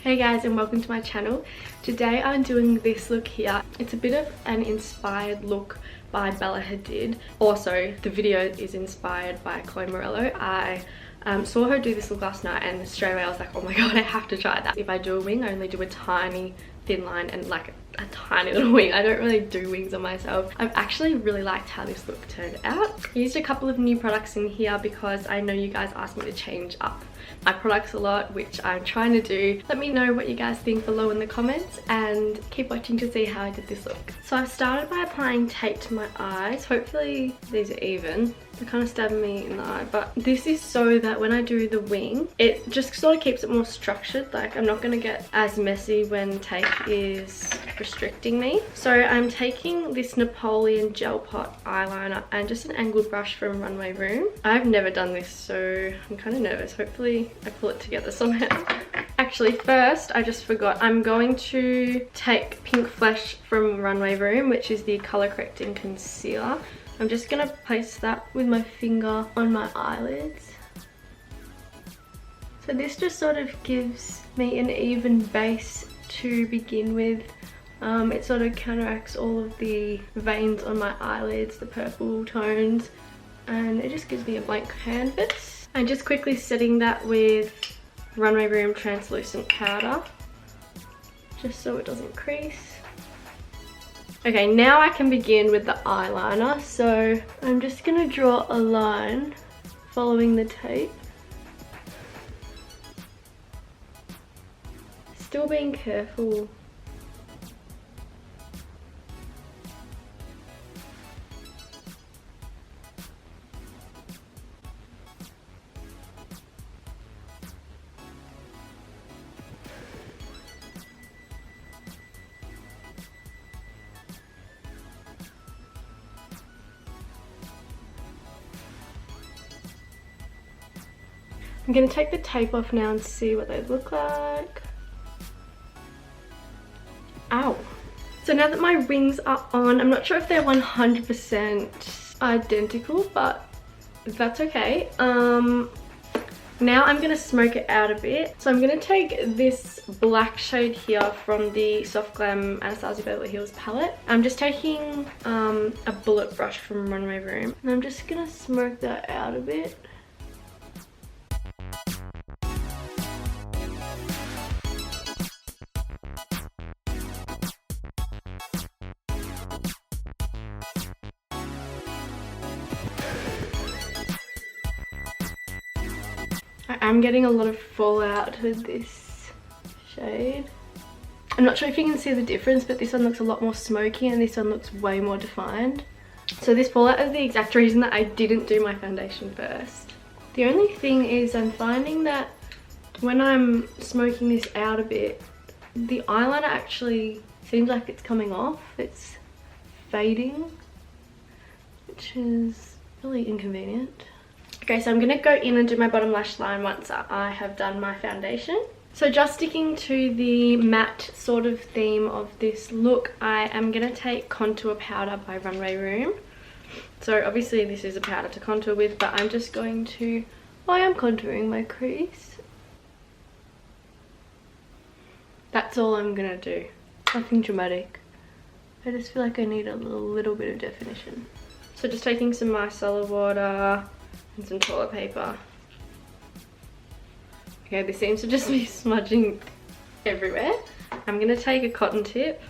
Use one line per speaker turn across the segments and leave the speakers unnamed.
Hey guys, and welcome to my channel. Today I'm doing this look here. It's a bit of an inspired look by Bella Hadid. Also, the video is inspired by Chloe Morello. I saw her do this look last night and straight away I was like, oh my god, I have to try that. If I do a wing, I only do a tiny thin line and like a tiny little wing. I don't really do wings on myself. I've actually really liked how this look turned out. I used a couple of new products in here because I know you guys asked me to change up my products a lot, which I'm trying to do. Let me know what you guys think below in the comments and keep watching to see how I did this look. So I've started by applying tape to my eyes. Hopefully these are even. They're kind of stabbing me in the eye, but this is so that when I do the wing, it just sort of keeps it more structured. Like I'm not going to get as messy when tape is restricting me. So I'm taking this Napoleon gel pot eyeliner and just an angled brush from Runway Room. I've never done this, so I'm kind of nervous. Hopefully I pull it together somehow. Actually, first, I just forgot. I'm going to take Pink Flesh from Runway Room, which is the color correcting concealer. I'm just going to place that with my finger on my eyelids. So this just sort of gives me an even base to begin with. It sort of counteracts all of the veins on my eyelids, the purple tones, and it just gives me a blank canvas. I'm just quickly setting that with Runway Room translucent powder, just so it doesn't crease. Okay, now I can begin with the eyeliner. So I'm just gonna draw a line following the tape. Still being careful. I'm going to take the tape off now and see what they look like. Ow. So now that my wings are on, I'm not sure if they're 100% identical, but that's okay. Now I'm going to smoke it out a bit. So I'm going to take this black shade here from the Soft Glam Anastasia Beverly Hills palette. I'm just taking a bullet brush from Runway Room. And I'm just going to smoke that out a bit. I'm getting a lot of fallout with this shade. I'm not sure if you can see the difference, but this one looks a lot more smoky and this one looks way more defined. So this fallout is the exact reason that I didn't do my foundation first. The only thing is I'm finding that when I'm smoking this out a bit, the eyeliner actually seems like it's coming off. It's fading, which is really inconvenient. Okay, so I'm going to go in and do my bottom lash line once I have done my foundation. So just sticking to the matte sort of theme of this look, I am going to take Contour Powder by Runway Room. So obviously this is a powder to contour with, but I'm just going to, I am contouring my crease. That's all I'm going to do. Nothing dramatic. I just feel like I need a little bit of definition. So just taking some micellar water and some toilet paper. Okay, this seems to just be smudging everywhere. I'm gonna take a cotton tip.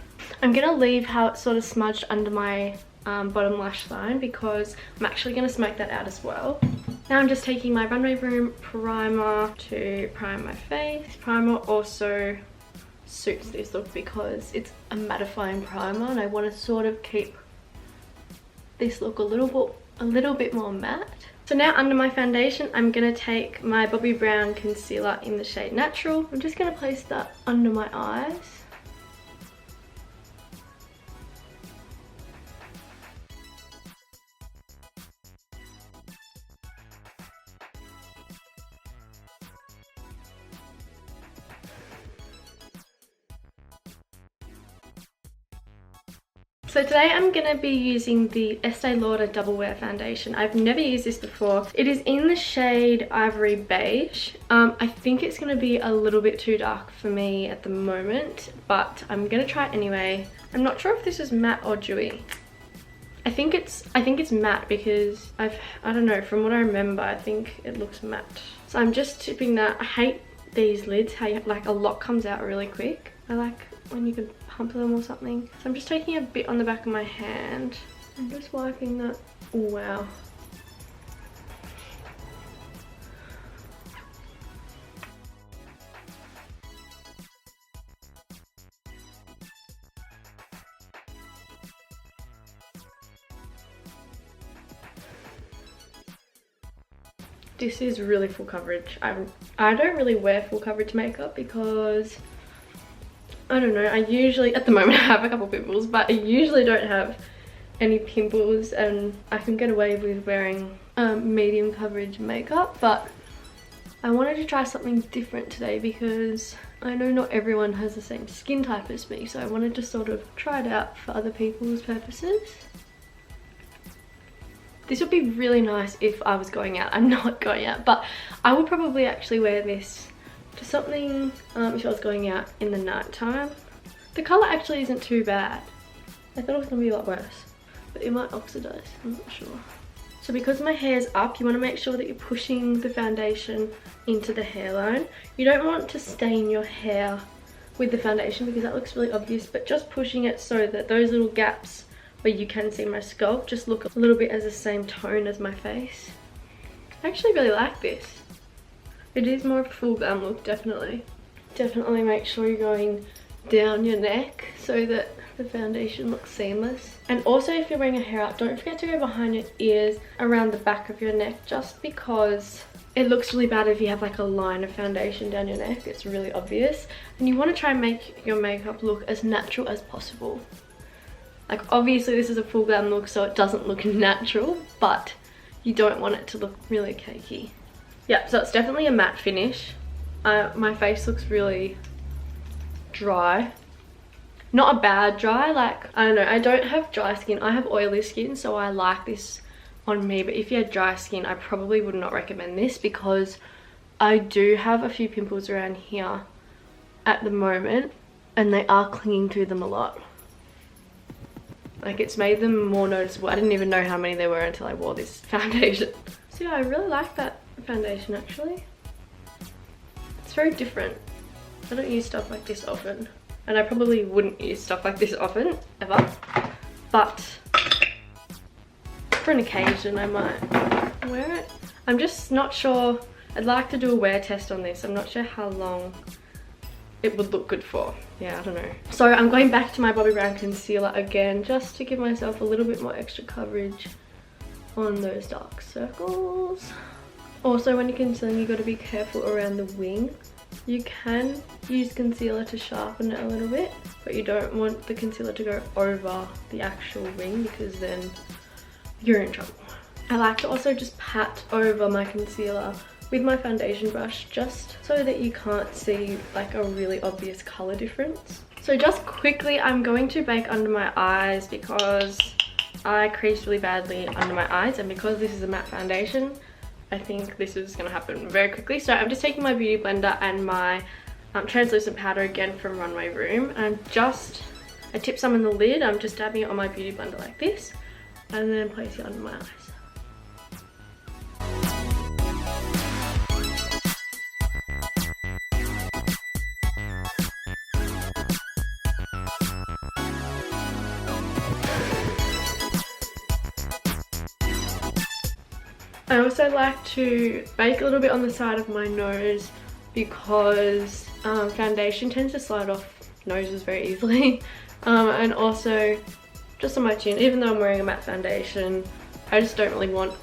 I'm gonna leave how it's sort of smudged under my bottom lash line because I'm actually gonna smoke that out as well. Now I'm just taking my Runway Room primer to prime my face. This primer also suits this look because it's a mattifying primer and I want to sort of keep this look a little bit more matte. So now under my foundation, I'm going to take my Bobbi Brown concealer in the shade Natural. I'm just going to place that under my eyes. So today I'm going to be using the Estee Lauder Double Wear Foundation. I've never used this before. It is in the shade Ivory Beige. I think it's going to be a little bit too dark for me at the moment, but I'm going to try it anyway. I'm not sure if this is matte or dewy. I think it's matte because I don't know, from what I remember, I think it looks matte. So I'm just tipping that. I hate these lids, how like a lot comes out really quick. I like when you can pump them or something. So I'm just taking a bit on the back of my hand. I'm just wiping that. Oh, wow. This is really full coverage. I don't really wear full coverage makeup because I don't know, I usually, at the moment I have a couple pimples, but I usually don't have any pimples and I can get away with wearing medium coverage makeup, but I wanted to try something different today because I know not everyone has the same skin type as me, so I wanted to sort of try it out for other people's purposes. This would be really nice if I was going out. I'm not going out, but I would probably actually wear this to something if I was going out in the night time. The colour actually isn't too bad. I thought it was going to be a lot worse, but it might oxidize, I'm not sure. So because my hair's up, you want to make sure that you're pushing the foundation into the hairline. You don't want to stain your hair with the foundation because that looks really obvious, but just pushing it so that those little gaps where you can see my scalp just look a little bit as the same tone as my face. I actually really like this. It is more of a full glam look, definitely. Definitely make sure you're going down your neck so that the foundation looks seamless. And also if you're wearing a hair up, don't forget to go behind your ears, around the back of your neck, just because it looks really bad if you have like a line of foundation down your neck. It's really obvious. And you want to try and make your makeup look as natural as possible. Like obviously this is a full glam look so it doesn't look natural, but you don't want it to look really cakey. Yeah, so it's definitely a matte finish. My face looks really dry. Not a bad dry, like, I don't know, I don't have dry skin. I have oily skin, so I like this on me, but if you had dry skin, I probably would not recommend this because I do have a few pimples around here at the moment and they are clinging to them a lot. Like it's made them more noticeable. I didn't even know how many there were until I wore this foundation. So yeah, I really like that foundation actually. It's very different. I don't use stuff like this often. And I probably wouldn't use stuff like this often, ever. But for an occasion I might wear it. I'm just not sure. I'd like to do a wear test on this. I'm not sure how long it would look good for. Yeah, I don't know. So I'm going back to my Bobbi Brown concealer again just to give myself a little bit more extra coverage on those dark circles. Also when you're concealing, you've got to be careful around the wing. You can use concealer to sharpen it a little bit, but you don't want the concealer to go over the actual wing because then you're in trouble. I like to also just pat over my concealer with my foundation brush just so that you can't see like a really obvious color difference. So just quickly, I'm going to bake under my eyes because I creased really badly under my eyes, and because this is a matte foundation, I think this is going to happen very quickly. So I'm just taking my beauty blender and my translucent powder again from Runway Room, and I tip some in the lid. I'm just dabbing it on my beauty blender like this and then place it under my eyes. I also like to bake a little bit on the side of my nose because foundation tends to slide off noses very easily. And also just on my chin, even though I'm wearing a matte foundation, I just don't really want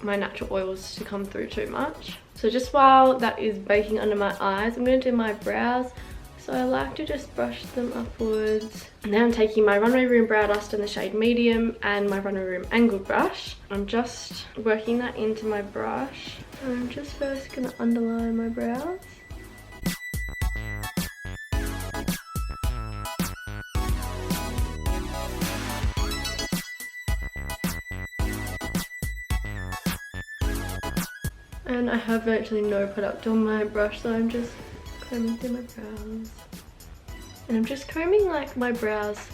my natural oils to come through too much. So just while that is baking under my eyes, I'm going to do my brows. So I like to just brush them upwards. And now I'm taking my Runway Room Brow Dust in the shade Medium and my Runway Room Angled Brush. I'm just working that into my brush. I'm just first going to underline my brows. And I have virtually no product on my brush, so I'm just combing through my brows. And I'm just combing like my brows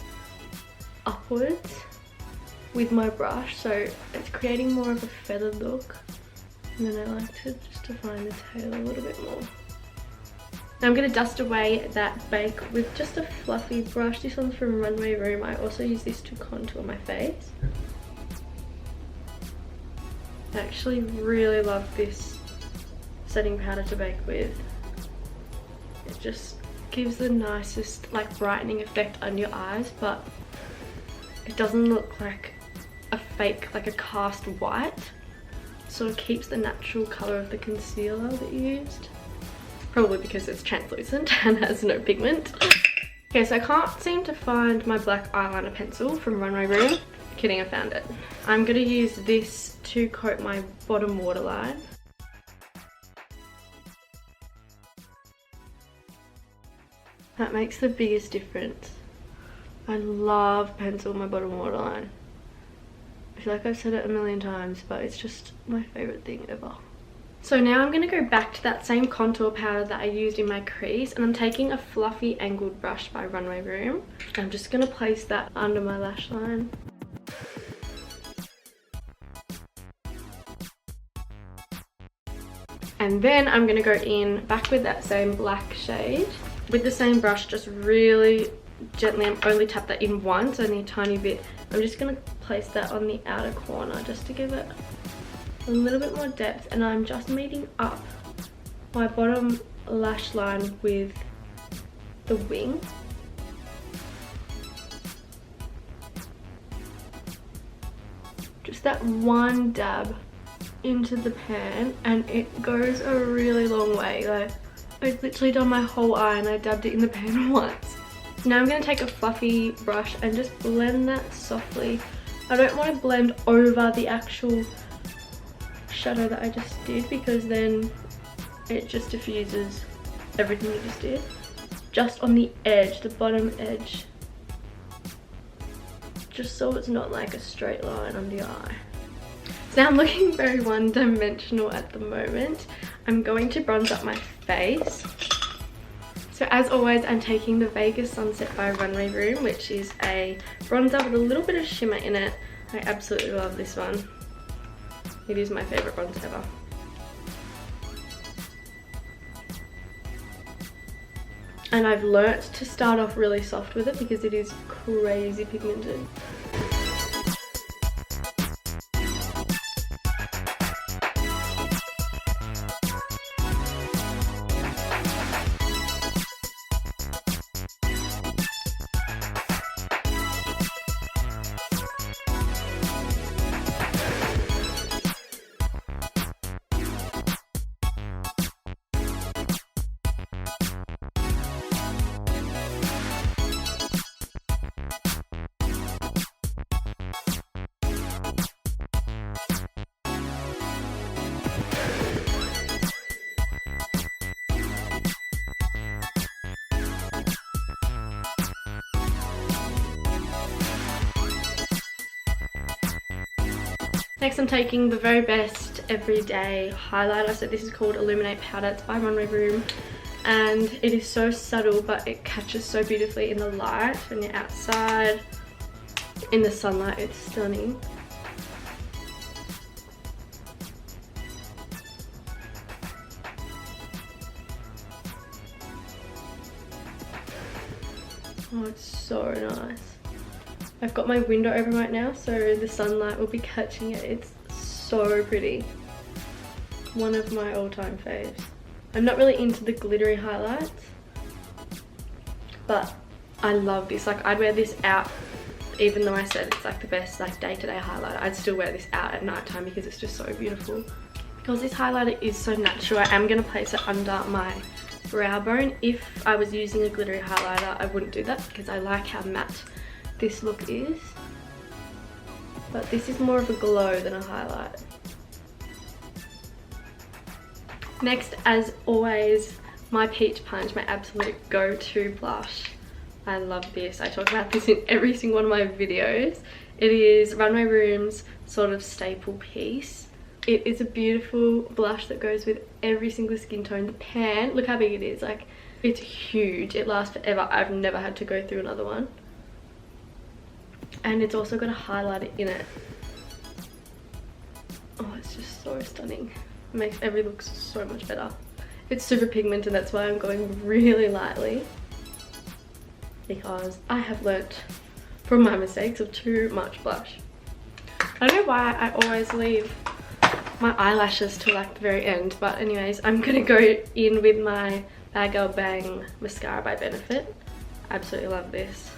upwards with my brush, so it's creating more of a feathered look. And then I like to just define the tail a little bit more. Now I'm going to dust away that bake with just a fluffy brush. This one's from Runway Room. I also use this to contour my face. I actually really love this setting powder to bake with. It just gives the nicest like brightening effect under your eyes, but it doesn't look like a fake, like a cast white. So it keeps the natural colour of the concealer that you used. Probably because it's translucent and has no pigment. Okay, so I can't seem to find my black eyeliner pencil from Runway Room. Kidding, I found it. I'm going to use this to coat my bottom waterline. That makes the biggest difference. I love pencil in my bottom waterline. I feel like I've said it a million times, but it's just my favourite thing ever. So now I'm going to go back to that same contour powder that I used in my crease, and I'm taking a fluffy angled brush by Runway Room. I'm just going to place that under my lash line. And then I'm going to go in back with that same black shade. With the same brush, just really gently, I'm only tap that in once, only a tiny bit. I'm just going to place that on the outer corner just to give it a little bit more depth, and I'm just meeting up my bottom lash line with the wing. Just that one dab into the pan, and it goes a really long way. Like, I've literally done my whole eye and I dabbed it in the pan once. Now I'm going to take a fluffy brush and just blend that softly. I don't want to blend over the actual shadow that I just did, because then it just diffuses everything you just did. Just on the edge, the bottom edge. Just so it's not like a straight line under your eye. So now I'm looking very one-dimensional at the moment. I'm going to bronze up my face. So as always, I'm taking the Vegas Sunset by Runway Room, which is a bronzer with a little bit of shimmer in it. I absolutely love this one. It is my favourite bronzer ever. And I've learnt to start off really soft with it because it is crazy pigmented. Next I'm taking the very best everyday highlighter. So this is called Illuminate Powder. It's by Runway Room. And it is so subtle, but it catches so beautifully in the light when you're outside. In the sunlight, it's stunning. Oh, it's so nice. I've got my window open right now, so the sunlight will be catching it. It's so pretty. One of my all-time faves. I'm not really into the glittery highlights, but I love this. Like, I'd wear this out, even though I said it's like the best like day-to-day highlighter. I'd still wear this out at night time because it's just so beautiful. Because this highlighter is so natural, I am going to place it under my brow bone. If I was using a glittery highlighter, I wouldn't do that because I like how matte this look is, but this is more of a glow than a highlight. Next, as always, my Peach Punch, my absolute go-to blush. I love this. I talk about this in every single one of my videos. It is Runway Room's sort of staple piece. It is a beautiful blush that goes with every single skin tone. The pan, look how big it is. Like, it's huge. It lasts forever. I've never had to go through another one. And it's also got a highlighter in it. Oh, it's just so stunning. It makes every look so much better. It's super pigmented, that's why I'm going really lightly. Because I have learnt from my mistakes of too much blush. I don't know why I always leave my eyelashes till like the very end, but anyways, I'm gonna go in with my Bad Girl Bang mascara by Benefit. Absolutely love this.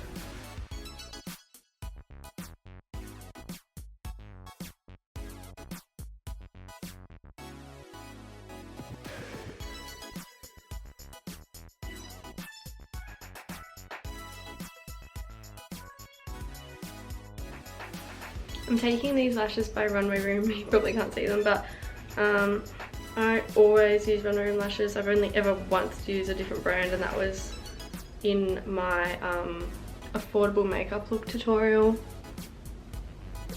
I'm taking these lashes by Runway Room. You probably can't see them, but I always use Runway Room lashes. I've only ever once used a different brand, and that was in my affordable makeup look tutorial.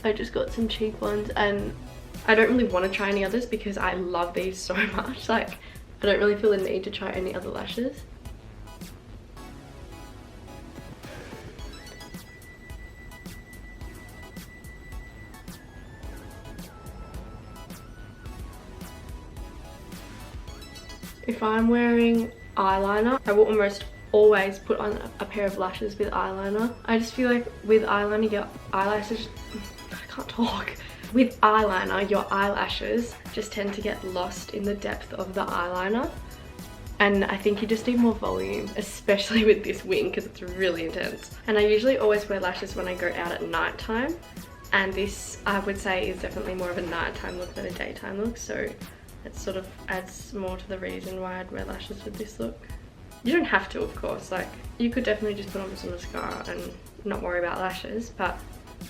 I just got some cheap ones, and I don't really want to try any others because I love these so much. Like, I don't really feel the need to try any other lashes. If I'm wearing eyeliner, I will almost always put on a pair of lashes with eyeliner. I just feel like with eyeliner, your eyelashes, I can't talk. With eyeliner, your eyelashes just tend to get lost in the depth of the eyeliner. And I think you just need more volume, especially with this wing because it's really intense. And I usually always wear lashes when I go out at night time. And this, I would say, is definitely more of a nighttime look than a daytime look. So it sort of adds more to the reason why I'd wear lashes with this look. You don't have to, of course. Like, you could definitely just put on some mascara and not worry about lashes, but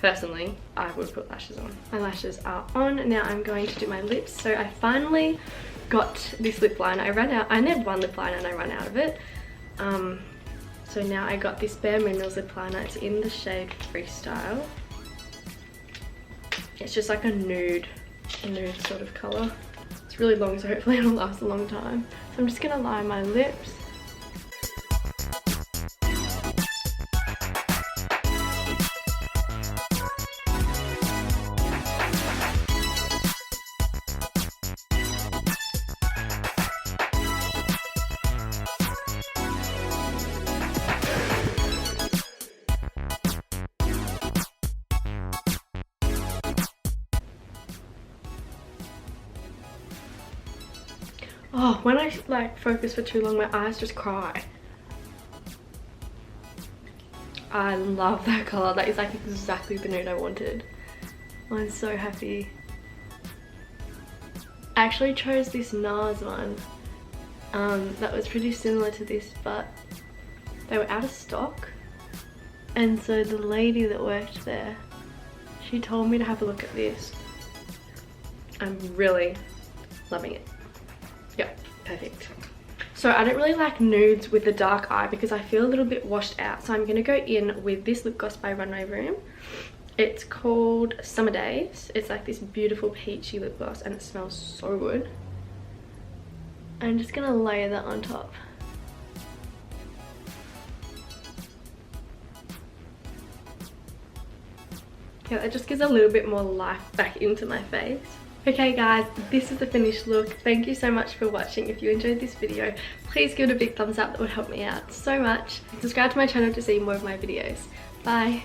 personally, I would put lashes on. My lashes are on. Now I'm going to do my lips. So I finally got this lip liner. I only had one lip liner and I ran out of it. So now I got this Bare Minerals lip liner. It's in the shade Freestyle. It's just like a nude sort of colour. It's really long, so hopefully it'll last a long time. So I'm just gonna line my lips. Oh, when I like focus for too long, my eyes just cry. I love that colour. That is like exactly the nude I wanted. I'm so happy. I actually chose this NARS one. That was pretty similar to this, but they were out of stock. And so the lady that worked there, she told me to have a look at this. I'm really loving it. Yeah, perfect. So I don't really like nudes with the dark eye because I feel a little bit washed out. So I'm going to go in with this lip gloss by Runway Room. It's called Summer Days. It's like this beautiful peachy lip gloss and it smells so good. I'm just going to layer that on top. Yeah, that just gives a little bit more life back into my face. Okay guys, this is the finished look. Thank you so much for watching. If you enjoyed this video, please give it a big thumbs up. That would help me out so much. Subscribe to my channel to see more of my videos. Bye.